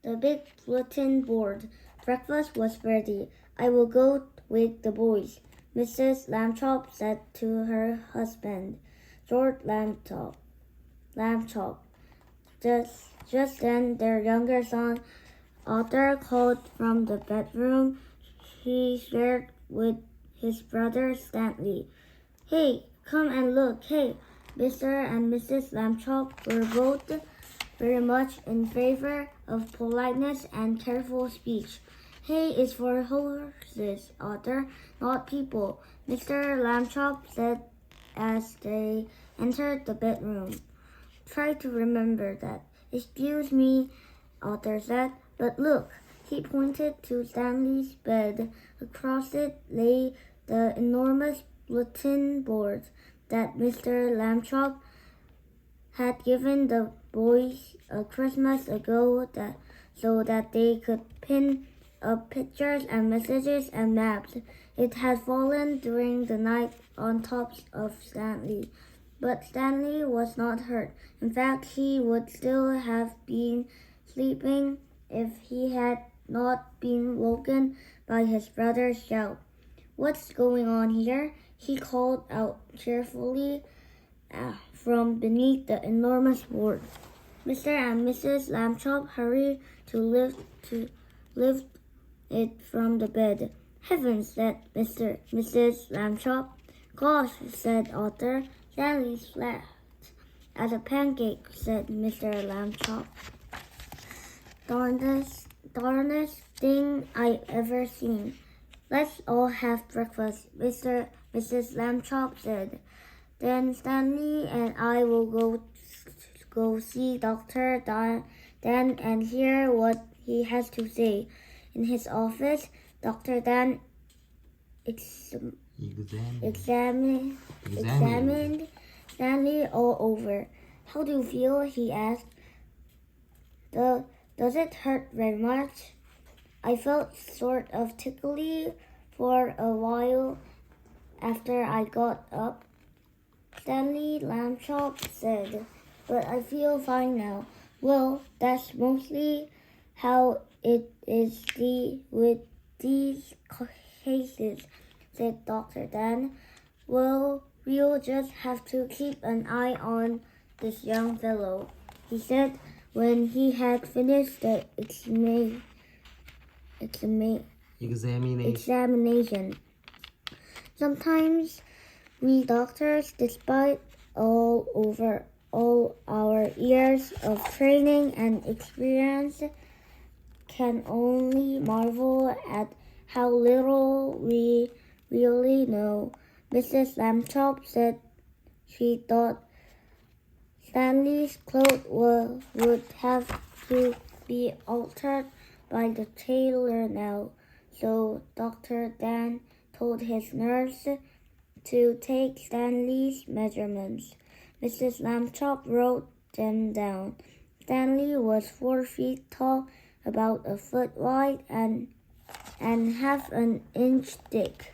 the big bulletin board. Breakfast was ready. I will go with the boys, Mrs. Lambchop said to her husband, George Lambchop. Just then, their younger son, Arthur, called from the bedroom he shared with his brother Stanley. Hey, come and look. Hey, Mr. and Mrs. Lambchop were both very much in favor of politeness and careful speech. Hay is for horses, Arthur, not people, Mr. Lambchop said as they entered the bedroom. Try to remember that. Excuse me, Arthur said, but look. He pointed to Stanley's bed. Across it lay the enormous bulletin board that Mr. Lambchop had given the boys a Christmas ago so that they could pin up pictures and messages and maps. It had fallen during the night on top of Stanley. But Stanley was not hurt. In fact, he would still have been sleeping if he had not been woken by his brother's shout. What's going on here? He called out cheerfully from beneath the enormous board. Mr. and Mrs. Lambchop hurried to lift it from the bed. Heavens, said Mrs. Lambchop. Gosh, said Arthur. Stanley's flat as a pancake, said Mr. Lambchop. Darnest thing I ever seen. Let's all have breakfast, Mrs. Lambchop said. Then Stanley and I will go see Dr. Dan and hear what he has to say. In his office, Dr. Dan examined Stanley all over. How do you feel? He asked. Does it hurt very much? I felt sort of tickly for a while after I got up, Stanley Lambchop said, but I feel fine now. Well, that's mostly how it is with these cases, said Dr. Dan. Well, we'll just have to keep an eye on this young fellow, he said when he had finished the examination. Sometimes we doctors, despite all our years of training and experience, can only marvel at how little we really know. Mrs. Lambchop said she thought Stanley's clothes would have to be altered by the tailor now, so Dr. Dan told his nurse to take Stanley's measurements. Mrs. Lambchop wrote them down. Stanley was 4 feet tall, about a foot wide, and half an inch thick.